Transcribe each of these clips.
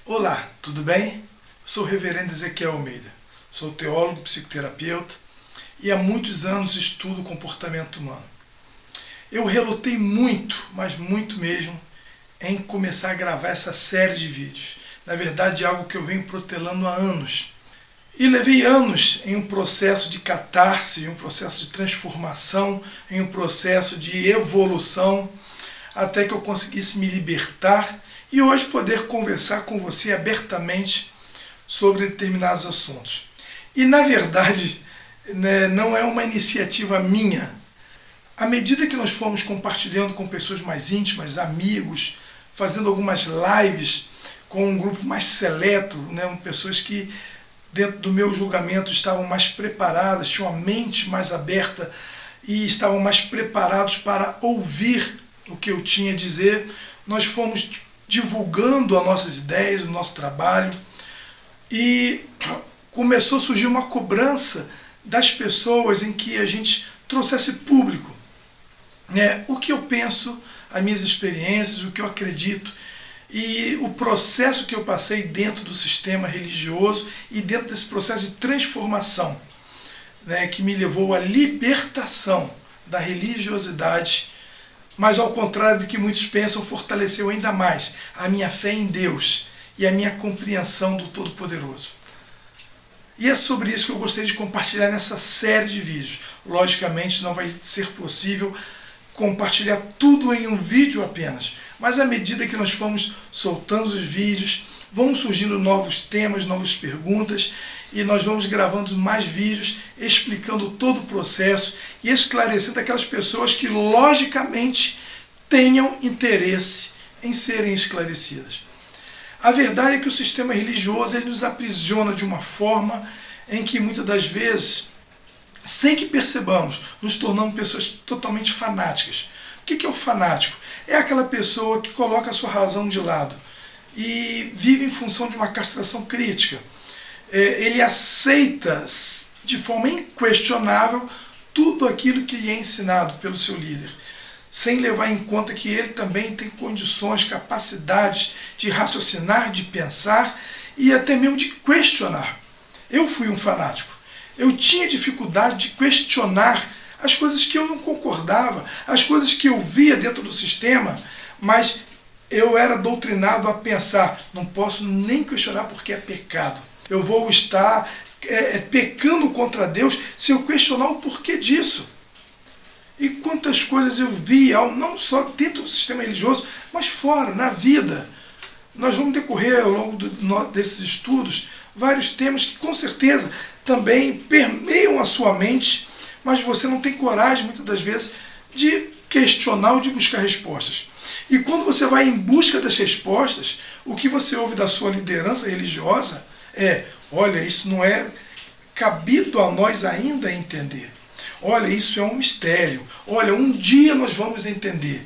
Olá, tudo bem? Sou o reverendo Ezequiel Almeida, sou teólogo, psicoterapeuta e há muitos anos estudo o comportamento humano. Eu relutei muito, mas muito mesmo, em começar a gravar essa série de vídeos. Na verdade é algo que eu venho protelando há anos. E levei anos em um processo de catarse, em um processo de transformação, em um processo de evolução, até que eu conseguisse me libertar e hoje poder conversar com você abertamente sobre determinados assuntos. E na verdade, não é uma iniciativa minha. À medida que nós fomos compartilhando com pessoas mais íntimas, amigos, fazendo algumas lives com um grupo mais seleto, pessoas que dentro do meu julgamento estavam mais preparadas, tinham a mente mais aberta e estavam mais preparados para ouvir o que eu tinha a dizer, nós fomos divulgando as nossas ideias, o nosso trabalho, e começou a surgir uma cobrança das pessoas em que a gente trouxesse público, o que eu penso, as minhas experiências, o que eu acredito, e o processo que eu passei dentro do sistema religioso e dentro desse processo de transformação, que me levou à libertação da religiosidade, mas ao contrário do que muitos pensam, fortaleceu ainda mais a minha fé em Deus e a minha compreensão do Todo-Poderoso. E é sobre isso que eu gostaria de compartilhar nessa série de vídeos. Logicamente não vai ser possível compartilhar tudo em um vídeo apenas, mas à medida que nós fomos soltando os vídeos, vão surgindo novos temas, novas perguntas, e nós vamos gravando mais vídeos explicando todo o processo e esclarecendo aquelas pessoas que logicamente tenham interesse em serem esclarecidas. A verdade é que o sistema religioso ele nos aprisiona de uma forma em que muitas das vezes, sem que percebamos, nos tornamos pessoas totalmente fanáticas. O que é o fanático? É aquela pessoa que coloca a sua razão de lado e vive em função de uma castração crítica. Ele aceita de forma inquestionável tudo aquilo que lhe é ensinado pelo seu líder, sem levar em conta que ele também tem condições, capacidades de raciocinar, de pensar e até mesmo de questionar. Eu fui um fanático. Eu tinha dificuldade de questionar as coisas que eu não concordava, as coisas que eu via dentro do sistema, mas eu era doutrinado a pensar, não posso nem questionar porque é pecado. Eu vou estar pecando contra Deus se eu questionar o porquê disso. E quantas coisas eu via, não só dentro do sistema religioso, mas fora, na vida. Nós vamos decorrer ao longo desses estudos vários temas que com certeza também permeiam a sua mente, mas você não tem coragem, muitas das vezes, de questionar ou de buscar respostas. E quando você vai em busca das respostas, o que você ouve da sua liderança religiosa olha, isso não é cabido a nós ainda entender. Olha, isso é um mistério. Olha, um dia nós vamos entender.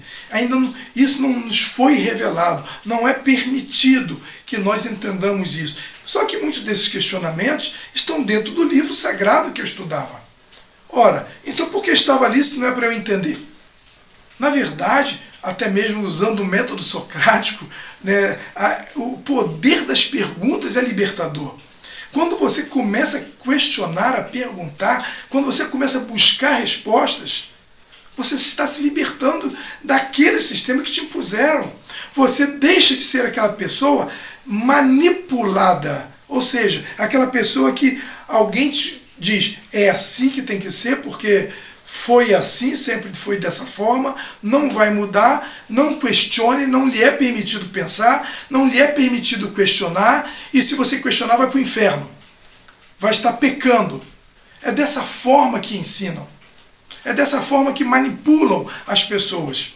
Isso não nos foi revelado. Não é permitido que nós entendamos isso. Só que muitos desses questionamentos estão dentro do livro sagrado que eu estudava. Ora, então por que estava ali se não é para eu entender? Na verdade, até mesmo usando o método socrático, o poder das perguntas é libertador. Quando você começa a questionar, a perguntar, quando você começa a buscar respostas, você está se libertando daquele sistema que te impuseram. Você deixa de ser aquela pessoa manipulada, ou seja, aquela pessoa que alguém te diz, é assim que tem que ser, porque foi assim, sempre foi dessa forma, não vai mudar, não questione, não lhe é permitido pensar, não lhe é permitido questionar, e se você questionar vai para o inferno, vai estar pecando. É dessa forma que ensinam, é dessa forma que manipulam as pessoas.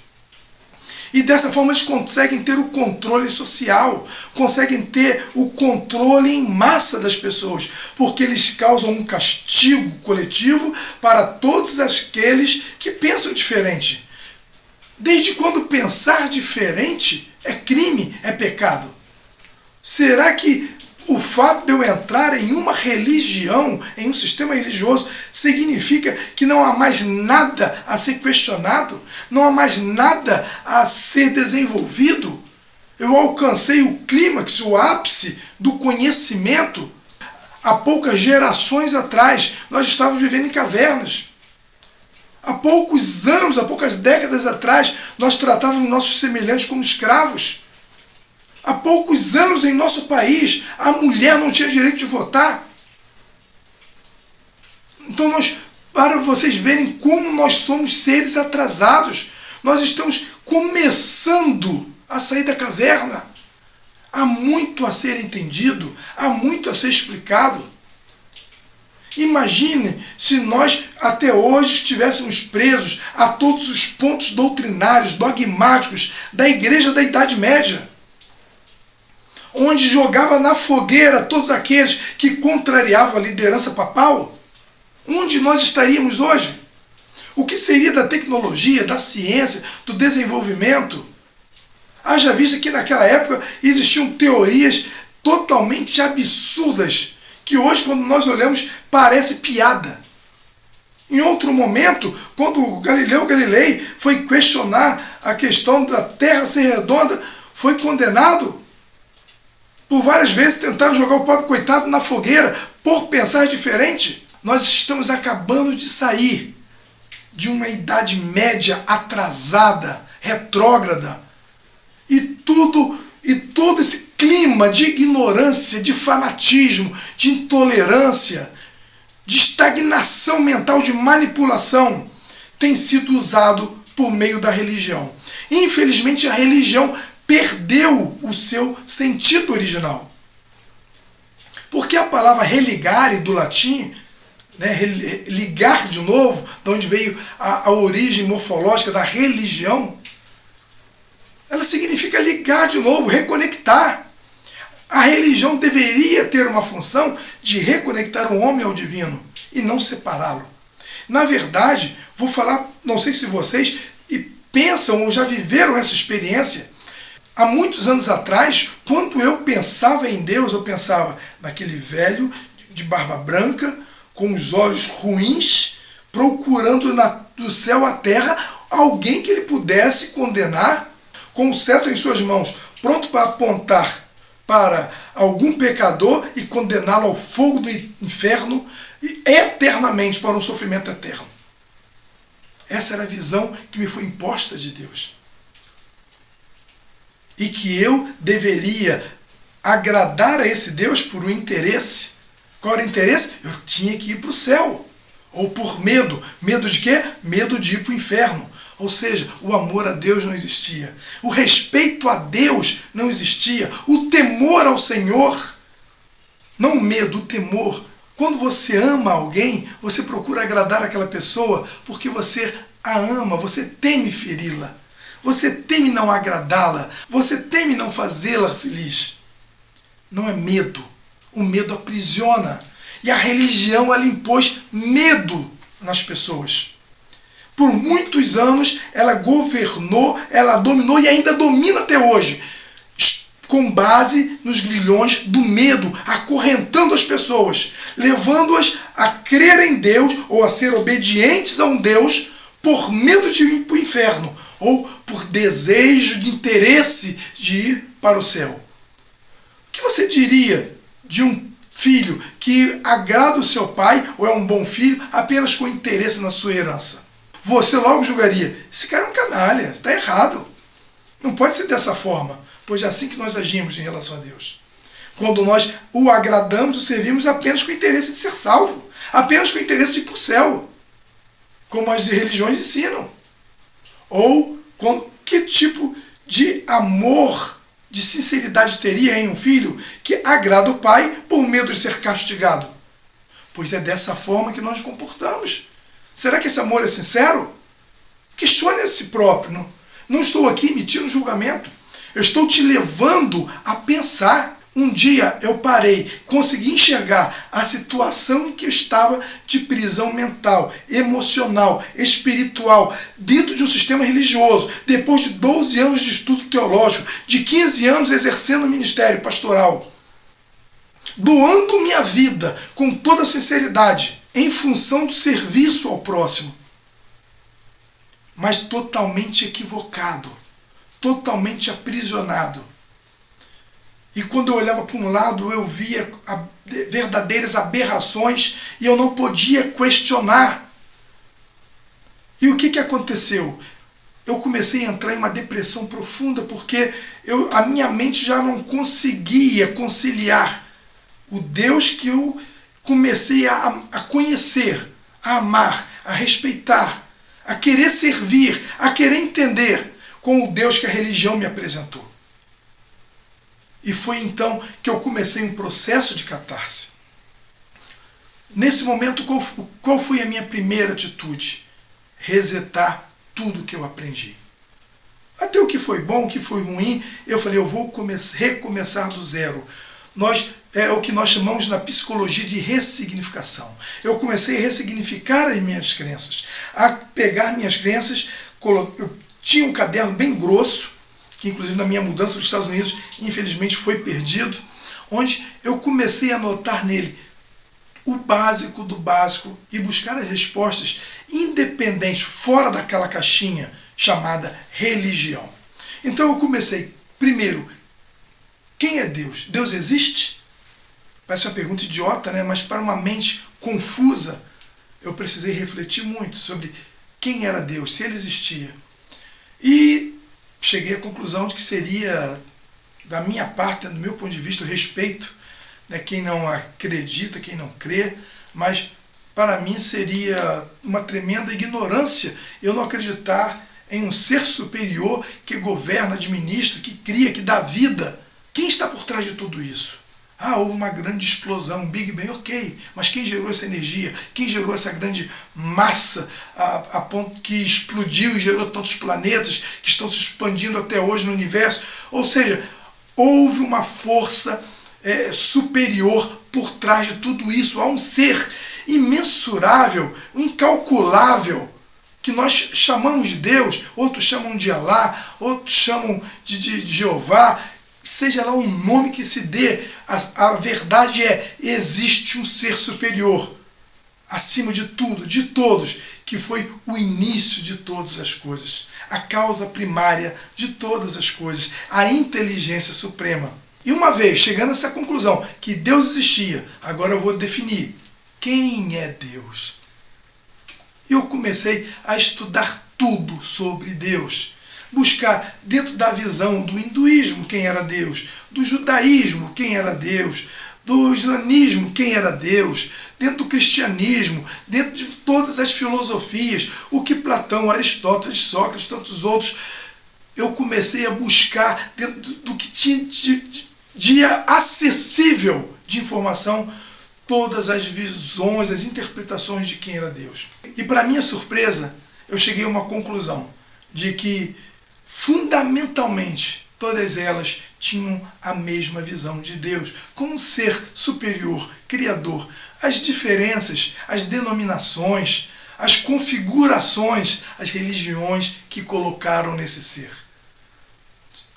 E dessa forma eles conseguem ter o controle social, conseguem ter o controle em massa das pessoas, porque eles causam um castigo coletivo para todos aqueles que pensam diferente. Desde quando pensar diferente é crime, é pecado? Será que o fato de eu entrar em uma religião, em um sistema religioso, significa que não há mais nada a ser questionado? Não há mais nada a ser desenvolvido? eu alcancei o clímax, o ápice do conhecimento há poucas gerações atrás. Nós estávamos vivendo em cavernas. Há poucos anos, há poucas décadas atrás, nós tratávamos nossos semelhantes como escravos. Há poucos anos em nosso país, a mulher não tinha direito de votar. Então, para vocês verem como nós somos seres atrasados, nós estamos começando a sair da caverna. Há muito a ser entendido, há muito a ser explicado. Imagine se nós até hoje estivéssemos presos a todos os pontos doutrinários, dogmáticos da Igreja da Idade Média, onde jogava na fogueira todos aqueles que contrariavam a liderança papal. Onde nós estaríamos hoje? O que seria da tecnologia, da ciência, do desenvolvimento? Haja vista que naquela época existiam teorias totalmente absurdas, que hoje, quando nós olhamos, parece piada. Em outro momento, quando o Galileu Galilei foi questionar a questão da Terra ser redonda, foi condenado. Por várias vezes tentaram jogar o pobre coitado na fogueira por pensar diferente. Nós estamos acabando de sair de uma idade média atrasada, retrógrada. E todo esse clima de ignorância, de fanatismo, de intolerância, de estagnação mental, de manipulação, tem sido usado por meio da religião. Infelizmente, a religião perdeu o seu sentido original. Porque a palavra religare, do latim, ligar de novo, de onde veio a origem morfológica da religião, ela significa ligar de novo, reconectar. A religião deveria ter uma função de reconectar o homem ao divino e não separá-lo. Na verdade, vou falar, não sei se vocês pensam ou já viveram essa experiência. Há muitos anos atrás, quando eu pensava em Deus, eu pensava naquele velho de barba branca, com os olhos ruins, procurando do céu à terra alguém que ele pudesse condenar, com o cetro em suas mãos, pronto para apontar para algum pecador e condená-lo ao fogo do inferno e eternamente para um sofrimento eterno. Essa era a visão que me foi imposta de Deus. E que eu deveria agradar a esse Deus por um interesse. Qual era o interesse? Eu tinha que ir para o céu. Ou por medo. Medo de quê? Medo de ir para o inferno. Ou seja, o amor a Deus não existia. O respeito a Deus não existia. O temor ao Senhor. Não o medo, o temor. Quando você ama alguém, você procura agradar aquela pessoa porque você a ama, você teme feri-la. Você teme não agradá-la. Você teme não fazê-la feliz. Não é medo. O medo aprisiona. E a religião, ela impôs medo nas pessoas. Por muitos anos, ela governou, ela dominou e ainda domina até hoje. Com base nos grilhões do medo, acorrentando as pessoas, levando-as a crer em Deus ou a ser obedientes a um Deus por medo de ir para o inferno ou por desejo de interesse de ir para o céu. O que você diria de um filho que agrada o seu pai ou é um bom filho apenas com interesse na sua herança? Você logo julgaria, esse cara é um canalha, está errado. Não pode ser dessa forma, pois é assim que nós agimos em relação a Deus. Quando nós o agradamos, o servimos apenas com o interesse de ser salvo, apenas com o interesse de ir para o céu, como as religiões ensinam. Ou que tipo de amor, de sinceridade teria em um filho que agrada o pai por medo de ser castigado? Pois é dessa forma que nós nos comportamos. Será que esse amor é sincero? Questione a si próprio. Não estou aqui emitindo julgamento. Eu estou te levando a pensar. Um dia eu parei, consegui enxergar a situação em que eu estava de prisão mental, emocional, espiritual, dentro de um sistema religioso, depois de 12 anos de estudo teológico, de 15 anos exercendo o ministério pastoral, doando minha vida com toda sinceridade, em função do serviço ao próximo, mas totalmente equivocado, totalmente aprisionado. E quando eu olhava para um lado, eu via verdadeiras aberrações e eu não podia questionar. E o que aconteceu? Eu comecei a entrar em uma depressão profunda porque a minha mente já não conseguia conciliar o Deus que eu comecei a conhecer, a amar, a respeitar, a querer servir, a querer entender, com o Deus que a religião me apresentou. E foi então que eu comecei um processo de catarse. Nesse momento, qual foi a minha primeira atitude? Resetar tudo que eu aprendi. Até o que foi bom, o que foi ruim, eu falei, eu vou recomeçar do zero. É o que nós chamamos na psicologia de ressignificação. Eu comecei a ressignificar as minhas crenças, a pegar minhas crenças, eu tinha um caderno bem grosso, que inclusive na minha mudança dos Estados Unidos, infelizmente foi perdido, onde eu comecei a anotar nele o básico do básico e buscar as respostas independentes, fora daquela caixinha chamada religião. Então eu comecei, primeiro, quem é Deus? Deus existe? Parece uma pergunta idiota, né? Mas para uma mente confusa, eu precisei refletir muito sobre quem era Deus, se ele existia. E cheguei à conclusão de que seria, da minha parte, do meu ponto de vista, eu respeito, né, quem não acredita, quem não crê, mas para mim seria uma tremenda ignorância eu não acreditar em um ser superior que governa, administra, que cria, que dá vida. Quem está por trás de tudo isso? Houve uma grande explosão, um Big Bang, ok, mas quem gerou essa energia? Quem gerou essa grande massa a ponto que explodiu e gerou tantos planetas que estão se expandindo até hoje no universo? Ou seja, houve uma força superior por trás de tudo isso. Há um ser imensurável, incalculável, que nós chamamos de Deus, outros chamam de Alá, outros chamam de Jeová, seja lá o nome que se dê, a verdade existe um ser superior, acima de tudo, de todos, que foi o início de todas as coisas, a causa primária de todas as coisas, a inteligência suprema. E uma vez chegando a essa conclusão, que Deus existia, agora eu vou definir quem é Deus. Eu comecei a estudar tudo sobre Deus, buscar dentro da visão do hinduísmo quem era Deus, do judaísmo quem era Deus, do islamismo quem era Deus, dentro do cristianismo, dentro de todas as filosofias, o que Platão, Aristóteles, Sócrates, tantos outros, eu comecei a buscar dentro do que tinha de acessível de informação, todas as visões, as interpretações de quem era Deus. E para minha surpresa, eu cheguei a uma conclusão de que fundamentalmente todas elas tinham a mesma visão de Deus, como um ser superior, criador. As diferenças, as denominações, as configurações, as religiões que colocaram nesse ser.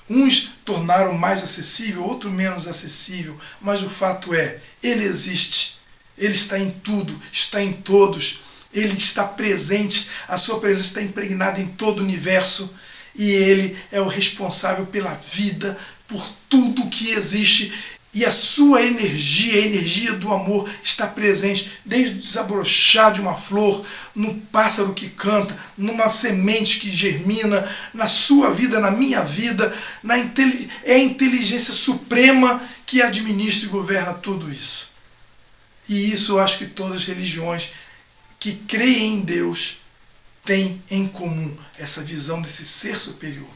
Uns tornaram mais acessível, outro menos acessível, mas o fato é, ele existe, ele está em tudo, está em todos, ele está presente, a sua presença está impregnada em todo o universo e ele é o responsável pela vida, por tudo que existe. E a sua energia, a energia do amor, está presente desde o desabrochar de uma flor, no pássaro que canta, numa semente que germina, na sua vida, na minha vida. É a inteligência suprema que administra e governa tudo isso. E isso eu acho que todas as religiões que creem em Deus têm em comum, essa visão desse ser superior.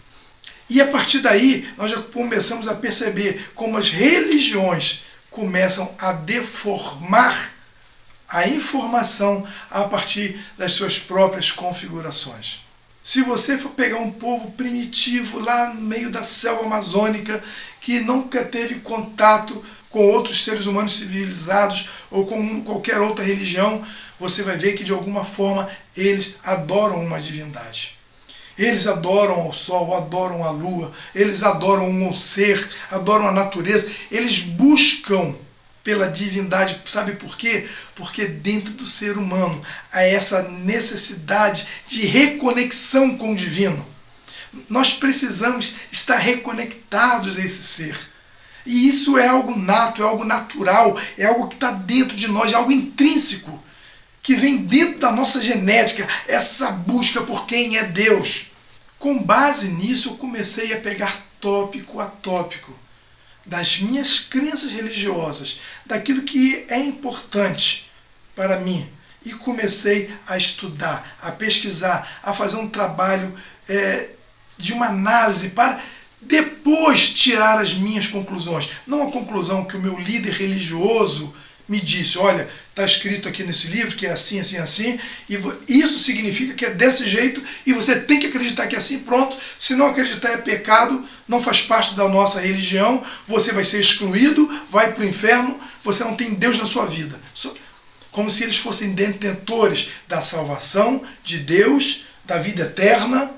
E a partir daí, nós já começamos a perceber como as religiões começam a deformar a informação a partir das suas próprias configurações. Se você for pegar um povo primitivo lá no meio da selva amazônica, que nunca teve contato com outros seres humanos civilizados ou com qualquer outra religião, você vai ver que de alguma forma eles adoram uma divindade. Eles adoram ao sol, adoram a lua, eles adoram um ser, adoram a natureza, eles buscam pela divindade. Sabe por quê? Porque dentro do ser humano há essa necessidade de reconexão com o divino. Nós precisamos estar reconectados a esse ser. E isso é algo nato, é algo natural, é algo que está dentro de nós, é algo intrínseco, que vem dentro da nossa genética, essa busca por quem é Deus. Com base nisso, eu comecei a pegar tópico a tópico das minhas crenças religiosas, daquilo que é importante para mim. E comecei a estudar, a pesquisar, a fazer um trabalho de uma análise para depois tirar as minhas conclusões. Não a conclusão que o meu líder religioso me disse, olha, está escrito aqui nesse livro que é assim, assim, assim, e isso significa que é desse jeito e você tem que acreditar que é assim, pronto. Se não acreditar é pecado, não faz parte da nossa religião, você vai ser excluído, vai para o inferno, você não tem Deus na sua vida. Como se eles fossem detentores da salvação, de Deus, da vida eterna.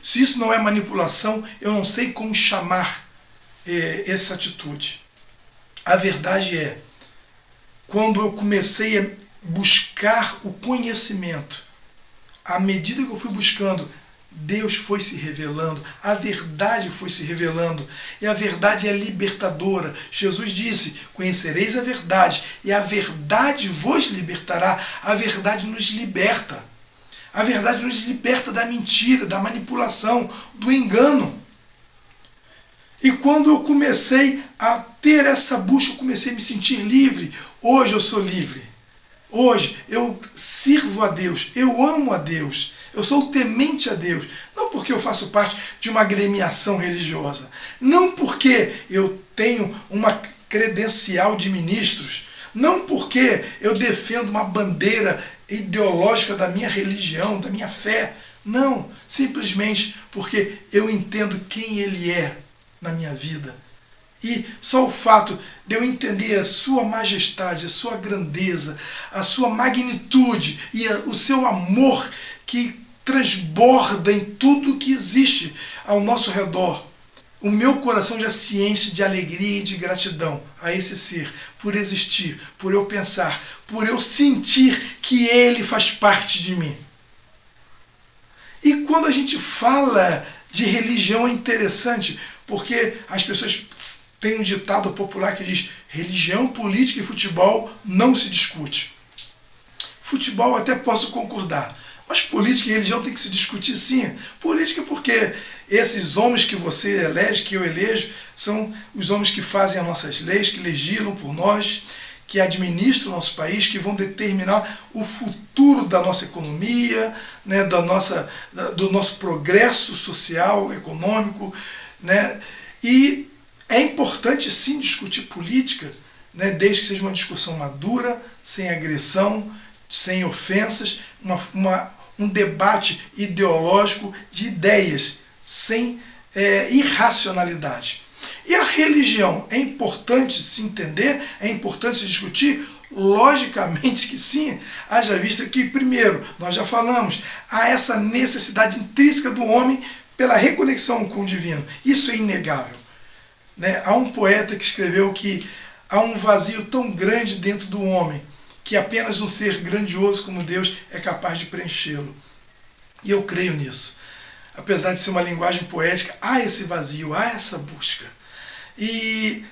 Se isso não é manipulação, eu não sei como chamar essa atitude. A verdade é, quando eu comecei a buscar o conhecimento, à medida que eu fui buscando, Deus foi se revelando, a verdade foi se revelando, e a verdade é libertadora. Jesus disse, conhecereis a verdade, e a verdade vos libertará. A verdade nos liberta. A verdade nos liberta da mentira, da manipulação, do engano. E quando eu comecei a ter essa busca, eu comecei a me sentir livre. Hoje eu sou livre. Hoje eu sirvo a Deus, eu amo a Deus, eu sou temente a Deus. Não porque eu faço parte de uma agremiação religiosa, não porque eu tenho uma credencial de ministros, não porque eu defendo uma bandeira ideológica da minha religião, da minha fé. Não, simplesmente porque eu entendo quem Ele é na minha vida. E só o fato de eu entender a sua majestade, a sua grandeza, a sua magnitude e o seu amor que transborda em tudo que existe ao nosso redor, o meu coração já se enche de alegria e de gratidão a esse ser, por existir, por eu pensar, por eu sentir que Ele faz parte de mim. E quando a gente fala de religião é interessante, porque as pessoas têm um ditado popular que diz: religião, política e futebol não se discute. Futebol eu até posso concordar, mas política e religião tem que se discutir sim. Política porque esses homens que você elege, que eu elejo, são os homens que fazem as nossas leis, que legislam por nós, que administram o nosso país, que vão determinar o futuro da nossa economia, né, do nosso progresso social, econômico, né? E é importante sim discutir política, né, desde que seja uma discussão madura, sem agressão, sem ofensas, um debate ideológico de ideias, sem irracionalidade. E a religião é importante se entender, é importante se discutir? Logicamente que sim, haja vista que, primeiro, nós já falamos, há essa necessidade intrínseca do homem pela reconexão com o divino. Isso é inegável. Né? Há um poeta que escreveu que há um vazio tão grande dentro do homem que apenas um ser grandioso como Deus é capaz de preenchê-lo. E eu creio nisso. Apesar de ser uma linguagem poética, há esse vazio, há essa busca. E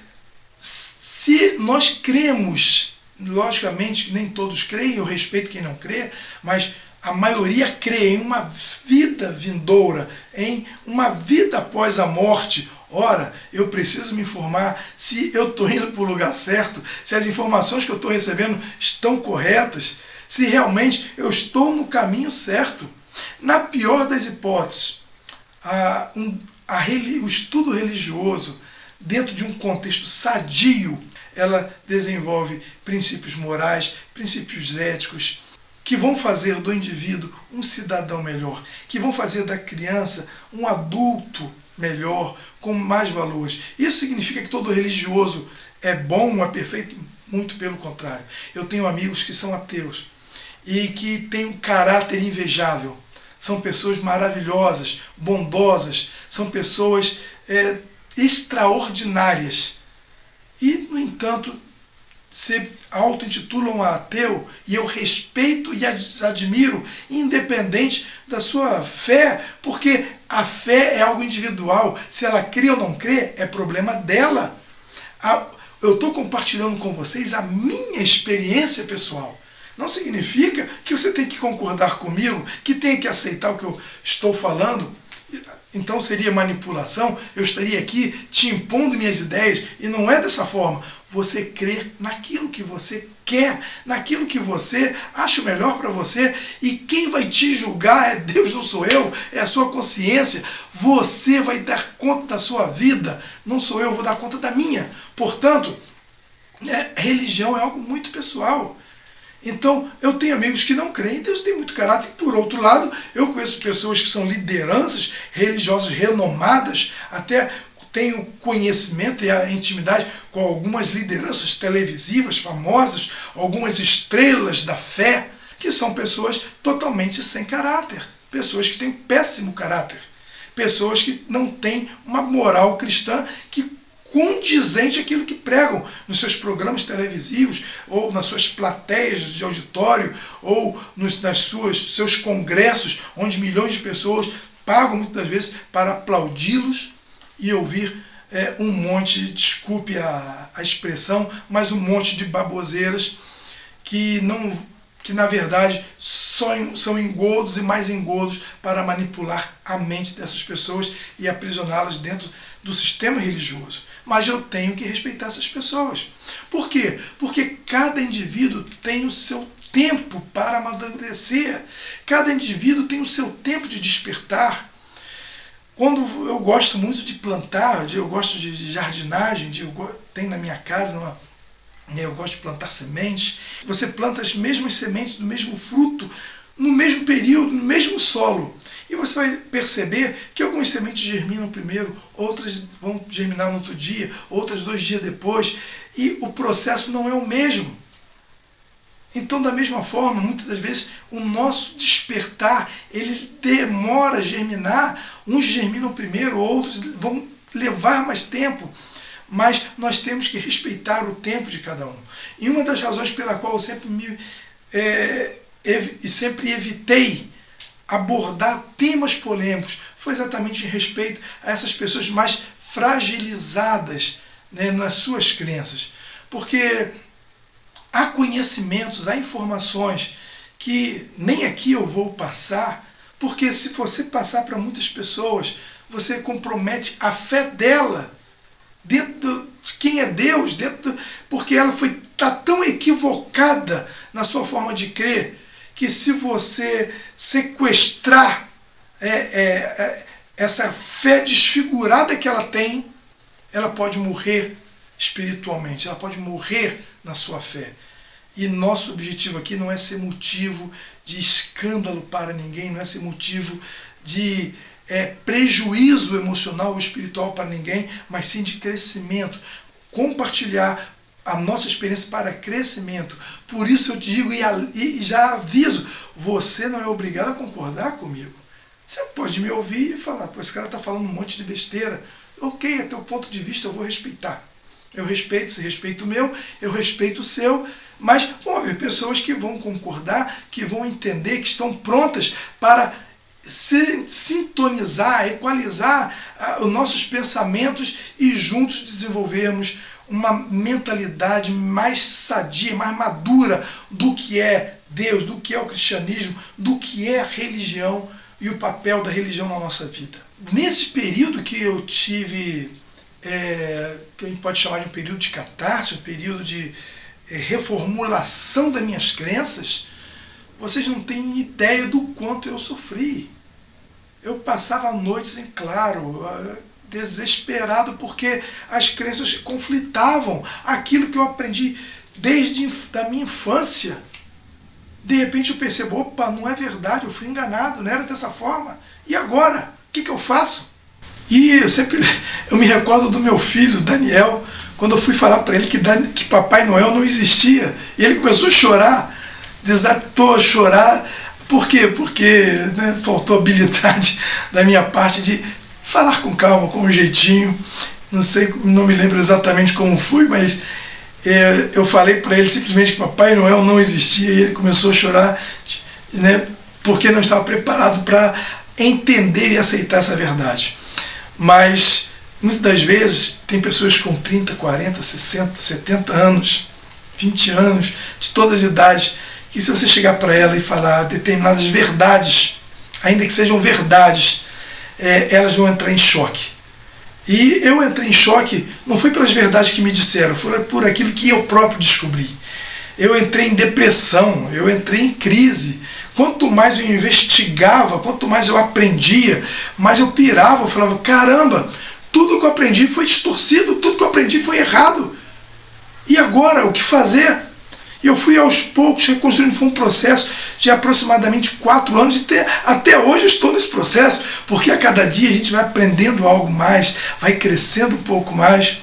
se nós cremos, logicamente nem todos creem, eu respeito quem não crê, mas a maioria crê em uma vida vindoura, em uma vida após a morte. Ora, eu preciso me informar se eu estou indo para o lugar certo, se as informações que eu estou recebendo estão corretas, se realmente eu estou no caminho certo. Na pior das hipóteses, o estudo religioso, dentro de um contexto sadio, ela desenvolve princípios morais, princípios éticos, que vão fazer do indivíduo um cidadão melhor, que vão fazer da criança um adulto melhor, com mais valores. Isso significa que todo religioso é bom, é perfeito? Muito pelo contrário. Eu tenho amigos que são ateus e que têm um caráter invejável. São pessoas maravilhosas, bondosas, são pessoas extraordinárias. E, no entanto, se auto-intitulam ateu, e eu respeito e admiro, independente da sua fé, porque A fé é algo individual. Se ela crê ou não crê, é problema dela. Eu estou compartilhando com vocês a minha experiência pessoal. Não significa que você tem que concordar comigo, que tem que aceitar o que eu estou falando. Então seria manipulação, eu estaria aqui te impondo minhas ideias, e não é dessa forma. Você crê naquilo que você quer, naquilo que você acha melhor para você, e quem vai te julgar é Deus, não sou eu, é a sua consciência. Você vai dar conta da sua vida, não sou eu, vou dar conta da minha. Portanto, religião é algo muito pessoal. Então, eu tenho amigos que não creem, Deus tem muito caráter. Por outro lado, eu conheço pessoas que são lideranças religiosas renomadas, até tenho conhecimento e a intimidade com algumas lideranças televisivas famosas, algumas estrelas da fé, que são pessoas totalmente sem caráter, pessoas que têm péssimo caráter, pessoas que não têm uma moral cristã que condizente àquilo que pregam nos seus programas televisivos, ou nas suas plateias de auditório, ou seus congressos, onde milhões de pessoas pagam muitas das vezes para aplaudi-los e ouvir um monte, desculpe a expressão, mas um monte de baboseiras que na verdade são engodos e mais engodos para manipular a mente dessas pessoas e aprisioná-las dentro do sistema religioso. Mas eu tenho que respeitar essas pessoas. Por quê? Porque cada indivíduo tem o seu tempo para amadurecer. Cada indivíduo tem o seu tempo de despertar. Quando eu gosto muito de plantar, eu gosto de jardinagem, tenho na minha casa eu gosto de plantar sementes. Você planta as mesmas sementes do mesmo fruto, no mesmo período, no mesmo solo. E você vai perceber que algumas sementes germinam primeiro, outras vão germinar no outro dia, outras 2 dias depois, e o processo não é o mesmo. Então, da mesma forma, muitas das vezes, o nosso despertar, ele demora a germinar. Uns germinam primeiro, outros vão levar mais tempo. Mas nós temos que respeitar o tempo de cada um. E uma das razões pela qual eu sempre evitei abordar temas polêmicos foi exatamente em respeito a essas pessoas mais fragilizadas, né, nas suas crenças. Porque há conhecimentos, há informações que nem aqui eu vou passar, porque se você passar para muitas pessoas, você compromete a fé dela dentro de quem é Deus, porque ela está tão equivocada na sua forma de crer, que se você sequestrar essa fé desfigurada que ela tem, ela pode morrer espiritualmente, ela pode morrer na sua fé. E nosso objetivo aqui não é ser motivo de escândalo para ninguém, não é ser motivo de prejuízo emocional ou espiritual para ninguém, mas sim de crescimento. Compartilhar a nossa experiência para crescimento. Por isso eu digo e já aviso, você não é obrigado a concordar comigo. Você pode me ouvir e falar, pô, esse cara está falando um monte de besteira. Ok, é teu ponto de vista, eu vou respeitar. Eu respeito, você respeita o meu, eu respeito o seu, mas vão haver pessoas que vão concordar, que vão entender, que estão prontas para sintonizar, equalizar os nossos pensamentos e juntos desenvolvermos uma mentalidade mais sadia, mais madura do que é Deus, do que é o cristianismo, do que é a religião e o papel da religião na nossa vida. Nesse período que eu tive, que a gente pode chamar de um período de catarse, um período de reformulação das minhas crenças, vocês não têm ideia do quanto eu sofri. Eu passava noites em claro, desesperado, porque as crenças conflitavam aquilo que eu aprendi desde a minha infância. De repente eu percebo, opa, não é verdade, eu fui enganado, não era dessa forma. E agora? O que eu faço? E eu me recordo do meu filho, Daniel, quando eu fui falar para ele que Papai Noel não existia. E ele começou a chorar, desatou a chorar. Por quê? Porque faltou habilidade da minha parte de falar com calma, com um jeitinho. Não me lembro exatamente como foi, mas eu falei para ele simplesmente que Papai Noel não existia, e ele começou a chorar, porque não estava preparado para entender e aceitar essa verdade. Mas, muitas das vezes, tem pessoas com 30, 40, 60, 70 anos, 20 anos, de todas as idades, que se você chegar para ela e falar determinadas verdades, ainda que sejam verdades, elas vão entrar em choque. E eu entrei em choque, não foi pelas verdades que me disseram, foi por aquilo que eu próprio descobri. Eu entrei em depressão, eu entrei em crise. Quanto mais eu investigava, quanto mais eu aprendia, mais eu pirava. Eu falava, caramba, tudo que eu aprendi foi distorcido, tudo que eu aprendi foi errado. E agora, o que fazer? E eu fui aos poucos reconstruindo, foi um processo de aproximadamente 4 anos, e até hoje eu estou nesse processo, porque a cada dia a gente vai aprendendo algo mais, vai crescendo um pouco mais,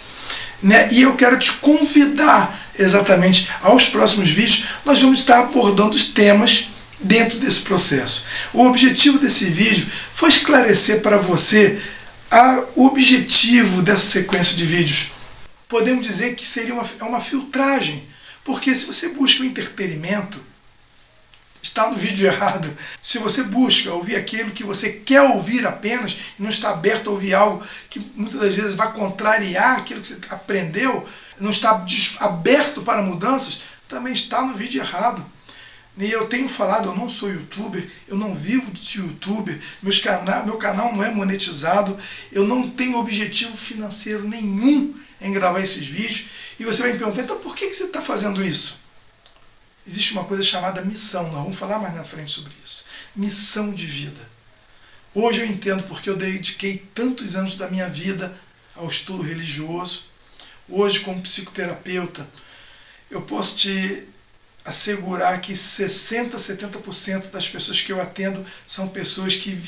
né? E eu quero te convidar exatamente aos próximos vídeos, nós vamos estar abordando os temas dentro desse processo. O objetivo desse vídeo foi esclarecer para você o objetivo dessa sequência de vídeos. Podemos dizer que seria uma filtragem, porque se você busca o entretenimento, está no vídeo errado. Se você busca ouvir aquilo que você quer ouvir apenas e não está aberto a ouvir algo que muitas das vezes vai contrariar aquilo que você aprendeu, não está aberto para mudanças, também está no vídeo errado. E eu tenho falado, eu não sou youtuber, eu não vivo de youtuber, meu canal não é monetizado, eu não tenho objetivo financeiro nenhum em gravar esses vídeos. E você vai me perguntar, então por que você está fazendo isso? Existe uma coisa chamada missão, nós vamos falar mais na frente sobre isso. Missão de vida. Hoje eu entendo porque eu dediquei tantos anos da minha vida ao estudo religioso. Hoje, como psicoterapeuta, eu posso te assegurar que 60%, 70% das pessoas que eu atendo são pessoas que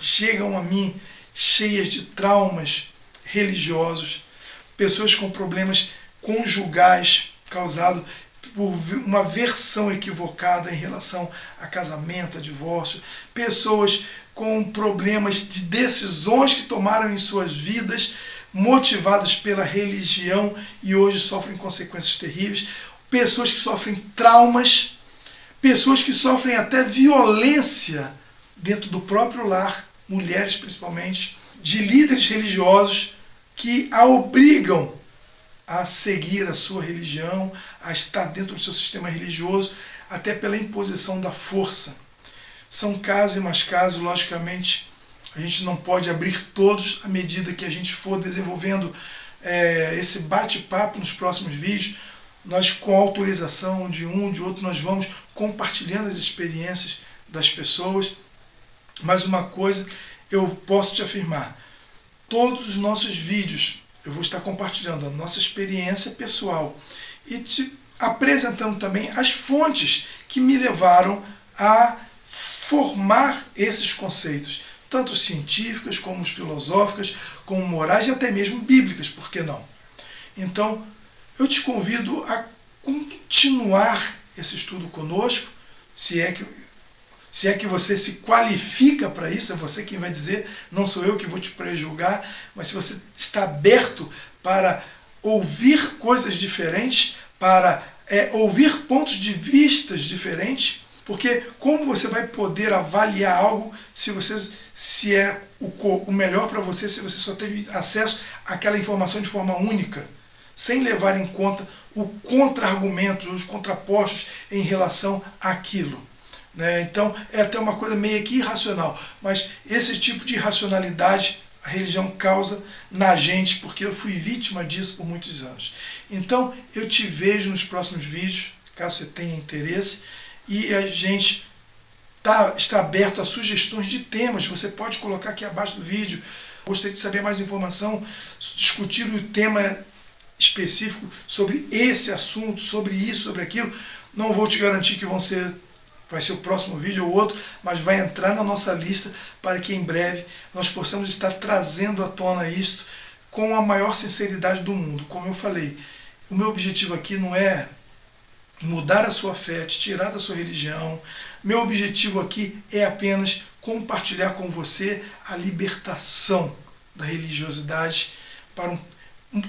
chegam a mim cheias de traumas religiosos, pessoas com problemas conjugais causados por uma versão equivocada em relação a casamento, a divórcio, pessoas com problemas de decisões que tomaram em suas vidas, motivadas pela religião e hoje sofrem consequências terríveis, pessoas que sofrem traumas, pessoas que sofrem até violência dentro do próprio lar, mulheres principalmente, de líderes religiosos que a obrigam a seguir a sua religião, a estar dentro do seu sistema religioso, até pela imposição da força. São casos e mais casos, logicamente, a gente não pode abrir todos à medida que a gente for desenvolvendo esse bate-papo nos próximos vídeos. Nós, com a autorização de um, de outro, nós vamos compartilhando as experiências das pessoas. Mas uma coisa eu posso te afirmar, todos os nossos vídeos eu vou estar compartilhando a nossa experiência pessoal e te apresentando também as fontes que me levaram a formar esses conceitos, tanto científicas, como filosóficas, como morais e até mesmo bíblicas, por que não? Então, eu te convido a continuar esse estudo conosco, se é que você se qualifica para isso, é você quem vai dizer, não sou eu que vou te prejulgar, mas se você está aberto para ouvir coisas diferentes, para ouvir pontos de vistas diferentes, porque como você vai poder avaliar algo se é o melhor para você, se você só teve acesso àquela informação de forma única, sem levar em conta o contra-argumento, os contrapostos em relação àquilo. Então é até uma coisa meio que irracional, mas esse tipo de irracionalidade a religião causa na gente, porque eu fui vítima disso por muitos anos. Então eu te vejo nos próximos vídeos, caso você tenha interesse, e a gente está aberto a sugestões de temas. Você pode colocar aqui abaixo do vídeo, gostaria de saber mais informação, discutir o tema específico sobre esse assunto, sobre isso, sobre aquilo. Não vou te garantir que vai ser o próximo vídeo ou outro, mas vai entrar na nossa lista para que em breve nós possamos estar trazendo à tona isto com a maior sinceridade do mundo. Como eu falei, o meu objetivo aqui não é mudar a sua fé, te tirar da sua religião. Meu objetivo aqui é apenas compartilhar com você a libertação da religiosidade para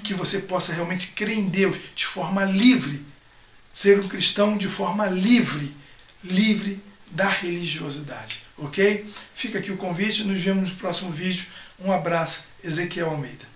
que você possa realmente crer em Deus de forma livre, ser um cristão de forma livre da religiosidade, ok? Fica aqui o convite, nos vemos no próximo vídeo. Um abraço, Ezequiel Almeida.